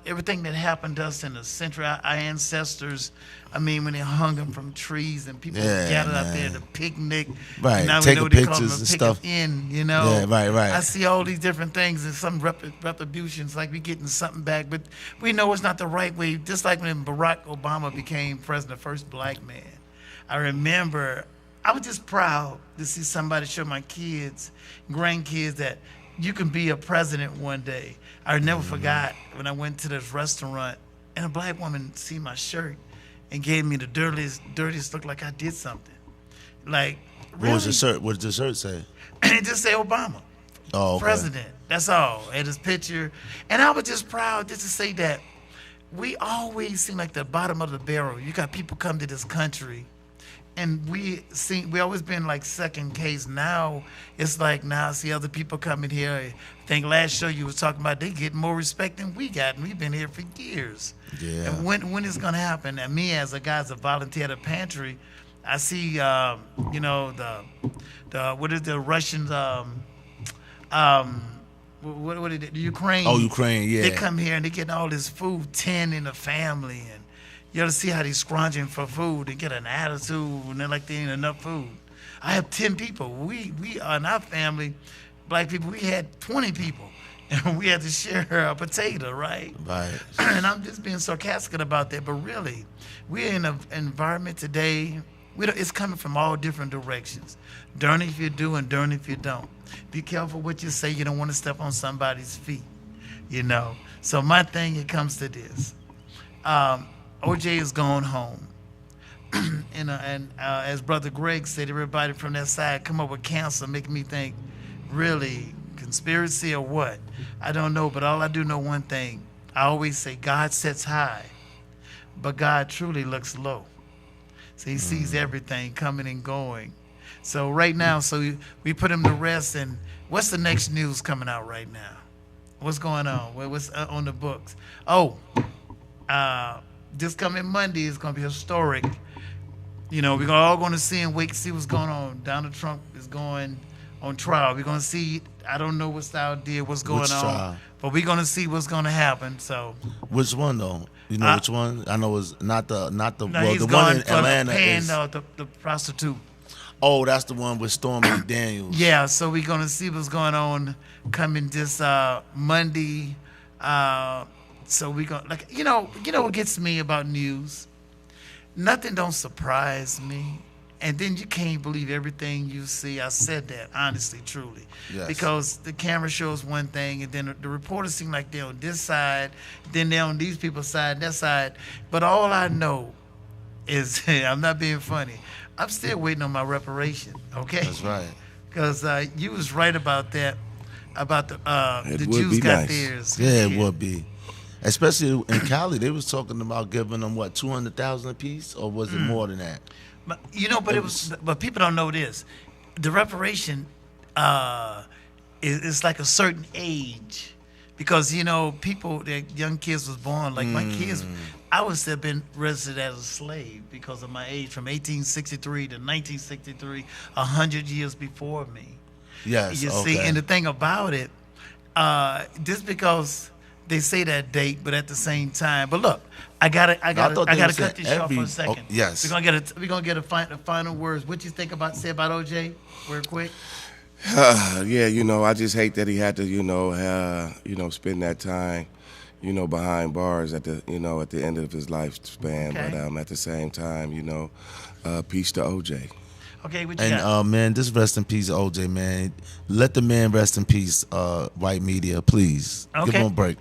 everything that happened to us in the century, our ancestors, I mean, when they hung them from trees and people gathered out there to picnic. Right, now taking we know they call pictures them and pick stuff. in, you know. Yeah, right. I see all these different things and some retributions, like we getting something back, but we know it's not the right way. Just like when Barack Obama became president, the first black man. I remember I was just proud to see somebody show my kids, grandkids, that you can be a president one day. I never forgot when I went to this restaurant and a black woman see my shirt and gave me the dirtiest look, like I did something. Like, really? What was the shirt? What did the shirt say? And it just said Obama, president. That's all. And his picture. And I was just proud just to say that we always seem like the bottom of the barrel. You got people come to this country, and we always been like second case. Now it's like, now I see other people coming here. I think last show you was talking about they get more respect than we got, and we've been here for years. Yeah. And when it's gonna happen? And me as a guy, as a volunteer at a pantry, I see you know, the what is the Russians what is it? The Ukraine. Oh, Ukraine, yeah. They come here and they get all this food, 10 in the family, and you ought to see how they scrounging for food. They get an attitude and they're like they ain't enough food. I have 10 people. We in our family, black people, we had 20 people. And we had to share a potato, right? Right. And I'm just being sarcastic about that, but really, we're in an environment today, it's coming from all different directions. Darn if you do and darn if you don't. Be careful what you say. You don't want to step on somebody's feet, you know. So my thing, it comes to this. OJ is going home. and as Brother Greg said, everybody from that side come up with cancer, making me think, really, conspiracy or what? I don't know, but all I do know one thing. I always say God sits high, but God truly looks low. So he sees everything coming and going. So right now, we put him to rest, and what's the next news coming out right now? What's going on? What's on the books? Oh, this coming Monday is going to be historic. You know, we're all going to see and wait to see what's going on. Donald Trump is going on trial. We're going to see, I don't know what's the idea, what's going Which on, trial? but we're going to see what's going to happen. So Which one though? You know which one? I know it's not the no, well, he's the going one in for Atlanta paying is. the prostitute. Oh, that's the one with Stormy Daniels. Yeah, so we're going to see what's going on coming this Monday. So we're going to, like, you know what gets me about news? Nothing don't surprise me. And then you can't believe everything you see. I said that, honestly, truly. Yes. Because the camera shows one thing, and then the reporters seem like they're on this side, then they're on these people's side, that side. But all I know is, I'm not being funny, I'm still waiting on my reparation, okay? That's right. Because you was right about that, about the It would Jews be got nice. theirs. Yeah, it would be. Especially in Cali, they was talking about giving them what, 200,000 apiece, or was it more than that? But, you know, but people don't know this. The reparation is like a certain age, because you know people, the young kids was born like my kids. I was have been registered as a slave because of my age, from 1863 to 1963, 100 years before me. Yes. You okay. see, and the thing about it, just because they say that date, but at the same time, but look, I gotta thought they cut was this saying short for every- a second. oh, yes. we're gonna get the final words. What you think about OJ, real quick? Yeah, you know, I just hate that he had to, spend that time, behind bars at the end of his lifespan. Okay. But at the same time, peace to OJ. Okay, what you got? And man, just rest in peace, OJ, man. Let the man rest in peace, white media, please. Give Okay. him a break.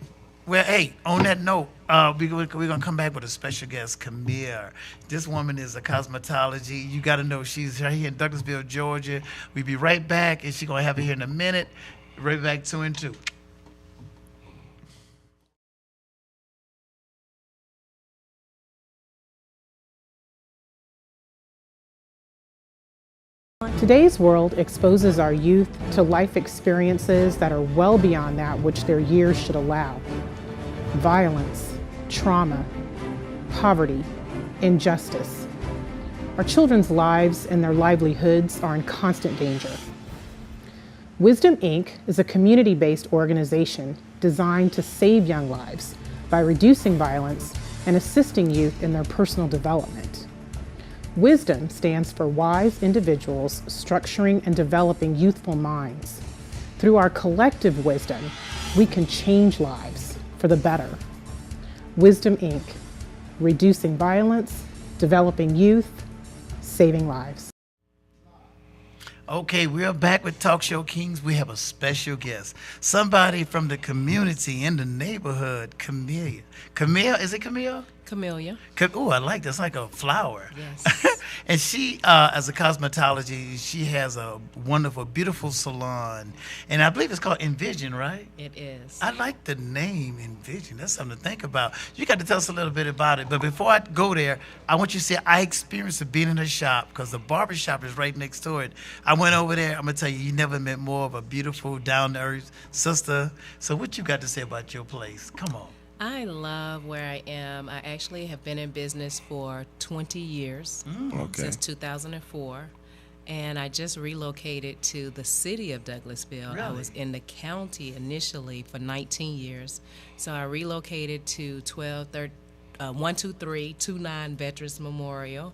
Well, hey, on that note, we're gonna come back with a special guest, Camille. This woman is a cosmetology. You got to know she's right here in Douglasville, Georgia. We'll be right back, and she's gonna have it here in a minute. Right back 2 and 2. Today's world exposes our youth to life experiences that are well beyond that which their years should allow. Violence, trauma, poverty, injustice. Our children's lives and their livelihoods are in constant danger. Wisdom Inc. is a community-based organization designed to save young lives by reducing violence and assisting youth in their personal development. Wisdom stands for wise individuals structuring and developing youthful minds. Through our collective wisdom, we can change lives for the better. Wisdom, Inc., reducing violence, developing youth, saving lives. Okay, we're back with Talk Show Kings. We have a special guest, somebody from the community in the neighborhood, Camille. Camille, is it Camille? Camellia. Oh, I like this, like a flower. Yes. And she, as a cosmetologist, she has a wonderful, beautiful salon. And I believe it's called Envision, right? It is. I like the name Envision. That's something to think about. You got to tell us a little bit about it. But before I go there, I want you to say I experienced it being in the shop because the barber shop is right next to it. I went over there. I'm going to tell you, you never met more of a beautiful, down-to-earth sister. So what you got to say about your place? Come on. I love where I am. I actually have been in business for 20 years, Okay. since 2004. And I just relocated to the city of Douglasville. I Really? was in the county initially for 19 years. So I relocated to 12329 Veterans Memorial.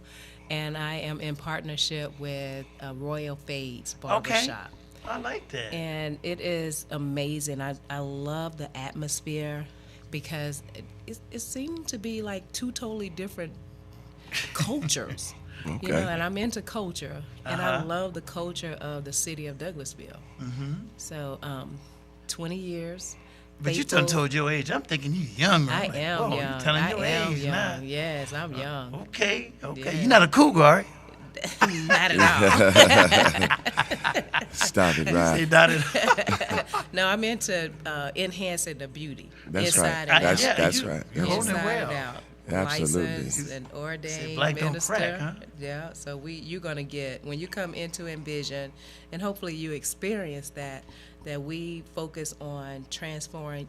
And I am in partnership with Royal Fades Barbershop. I like that. And it is amazing. I love the atmosphere because it seemed to be like two totally different cultures. Okay. You know, and I'm into culture, and I love the culture of the city of Douglasville. So, 20 years. But you faithful. done told your age. I'm thinking you young. I I'm like, am whoa, young. You telling I your am age young. now. Yes, I'm young. Okay. Yeah. You're not a cougar, are you? Not at all. Stop it, Say right? not at all. No, I'm into enhancing the beauty. That's right. inside and out. That's you- right. you're holding it Inside well. and out. Absolutely. Licensed and ordained black don't minister. crack, huh? Yeah, so you're gonna get when you come into Envision, and hopefully you experience that we focus on transferring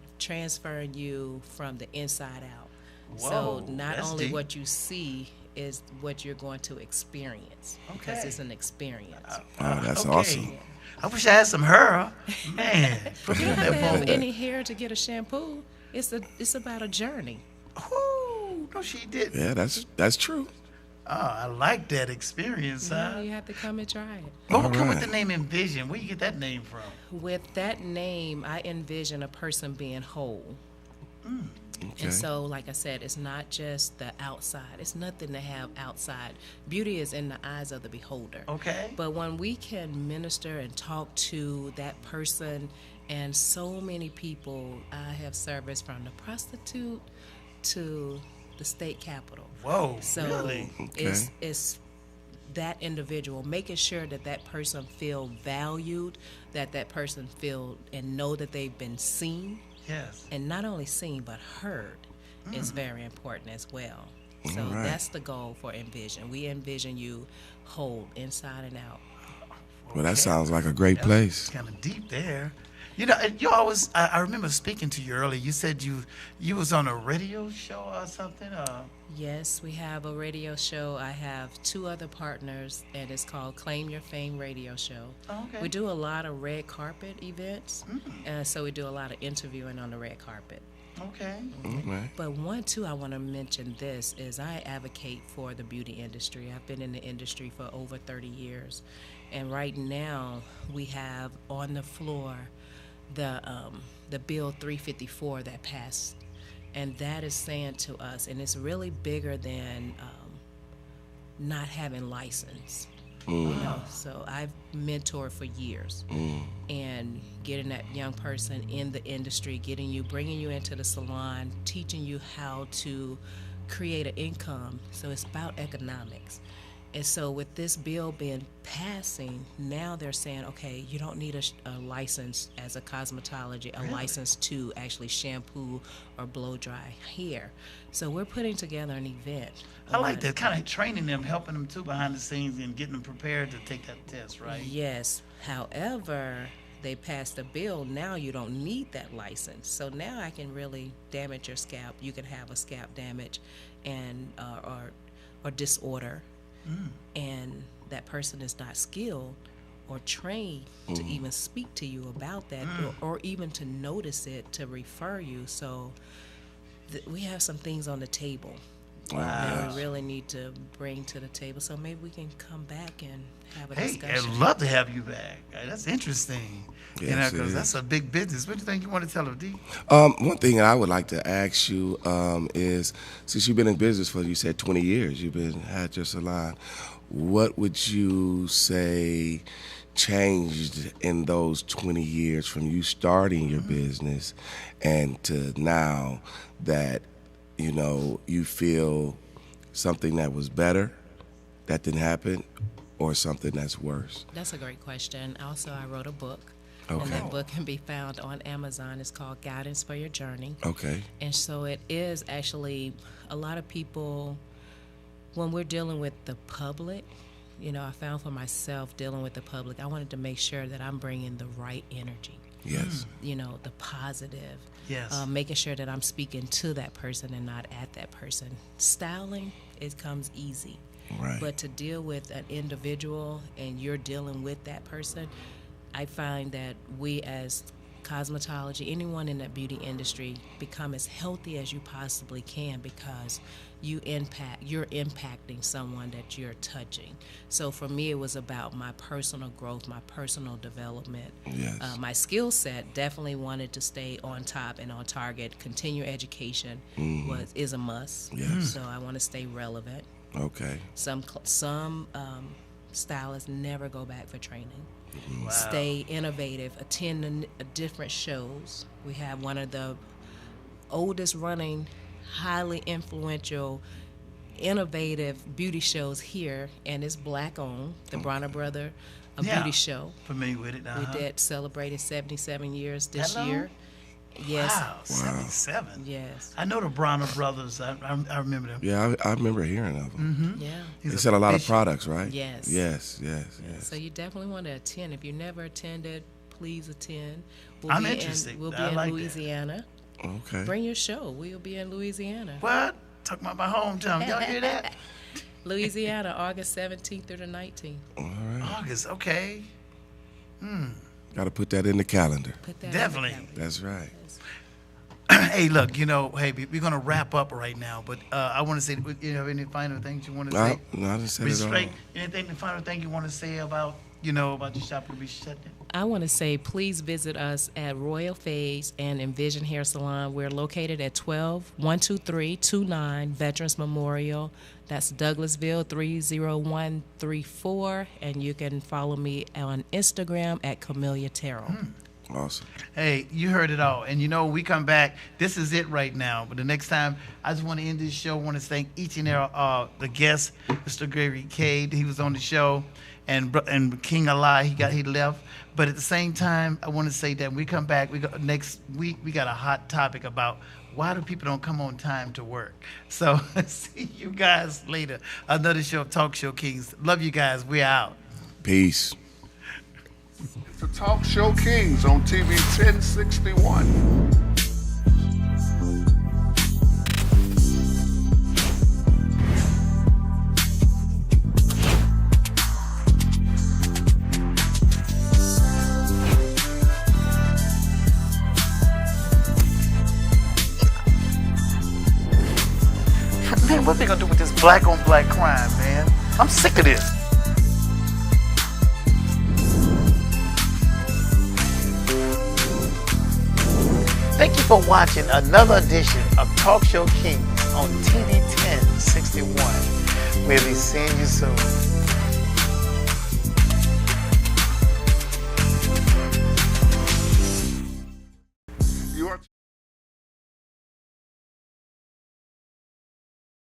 you from the inside out. Whoa, So not that's only deep. what you see is what you're going to experience, because Okay. it's an experience. Oh, that's Okay. awesome. I wish I had some hair. Man, put me You in don't have that to have bowl. any hair to get a shampoo. It's about a journey. Ooh, no, she didn't. Yeah, that's true. Oh, I like that experience, Now huh? you have to come and try it. What All come with right. the name Envision? Where you get that name from? With that name, I envision a person being whole. Okay. And so, like I said, it's not just the outside. It's nothing to have outside. Beauty is in the eyes of the beholder. Okay. But when we can minister and talk to that person, and so many people, I have service from the prostitute to the state capitol. Whoa, So really? it's that individual, making sure that that person feel valued, that person feel and know that they've been seen, Yes. and not only seen but heard is very important as well. So All right. that's the goal for Envision. We envision you whole, inside and out. Well, that sounds like a great place. It's kind of deep there. You know, and you always. I remember speaking to you earlier. You said you was on a radio show or something. Yes, we have a radio show. I have 2 other partners, and it's called Claim Your Fame Radio Show. Oh, okay. We do a lot of red carpet events, so we do a lot of interviewing on the red carpet. Okay. Okay. But one, too, I want to mention this is I advocate for the beauty industry. I've been in the industry for over 30 years, and right now we have on the floor the Bill 354 that passed, and that is saying to us, and it's really bigger than not having license. You know, so I've mentored for years, and getting that young person in the industry, bringing you into the salon, teaching you how to create an income. So it's about economics. And so with this bill being passing, now they're saying, okay, you don't need a license as a cosmetology, a license to actually shampoo or blow dry hair. So we're putting together an event. I like that, kind of training them, helping them too behind the scenes, and getting them prepared to take that test, right? Yes. However, they passed a bill. Now you don't need that license. So now I can really damage your scalp. You can have a scalp damage and or disorder, and that person is not skilled or trained to even speak to you about that, or even to notice it, to refer you. So we have some things on the table Wow. that we really need to bring to the table. So maybe we can come back and have a Hey, discussion. I'd love to have you back. That's interesting. Yes, it Because is. that's a big business. What do you think you want to tell them, D? One thing I would like to ask you is, since you've been in business for, you said 20 years, had your salon, what would you say changed in those 20 years from you starting your business and to now that, you know, you feel something that was better that didn't happen or something that's worse? That's a great question. Also, I wrote a book. Okay. And that book can be found on Amazon. It's called Guidance for Your Journey. Okay. And so it is actually a lot of people, when we're dealing with the public, you know, I found for myself dealing with the public, I wanted to make sure that I'm bringing the right energy. Yes. You know, the positive. Yes. Making sure that I'm speaking to that person and not at that person. Styling, it comes easy. Right. But to deal with an individual and you're dealing with that person, I find that we as cosmetology, anyone in that beauty industry, become as healthy as you possibly can because you're impacting someone that you're touching. So for me, it was about my personal growth, my personal development. Yes. My skill set, definitely wanted to stay on top and on target. Continue education is a must. Yes. So I want to stay relevant. Okay. Some stylists never go back for training. Stay innovative, attend different shows. We have one of the oldest running, highly influential, innovative beauty shows here, and it's black owned, the Bronner Brother Beauty Show. Familiar with it. We did celebrated 77 years this Hello? year. Yes. Wow, 77. Yes. I know the Bronner brothers. I remember them. Yeah, I remember hearing of them. Yeah. He's They sell a lot of bishop. products, right? Yes. Yes. So you definitely want to attend. If you never attended, please attend. I'm interested. We'll be I in like that. Louisiana. Okay. Bring your show. We'll be in Louisiana. What? Talking about my hometown. Y'all hear that? Louisiana, August 17th through the 19th. All right. August, okay. Got to put that in the calendar. Put that Definitely. On the calendar. That's right. Hey, look, you know, hey, we're going to wrap up right now, but I want to say, you have any final things you want to say? No, I didn't say it all. Anything, the final thing you want to say about, you know, about your shop will be shut down? I want to say please visit us at Royal Fades and Envision Hair Salon. We're located at 12329 Veterans Memorial. That's Douglasville 30134. And you can follow me on Instagram at Camellia Tarot. Awesome. Hey, you heard it all. And you know, we come back. This is it right now. But the next time, I just want to end this show. I want to thank each and every the guests, Mr. Gregory Cade. He was on the show. And King Allah, he left. But at the same time, I want to say that when we come back, next week, we got a hot topic about why do people don't come on time to work. So see you guys later. Another show of Talk Show Kings. Love you guys. We're out. Peace. The Talk Show Kings on TV 1061. Man, what they gonna do with this black on black crime, man? I'm sick of this. Thank you for watching another edition of Talk Show Kings on TV 1061. We'll be seeing you soon.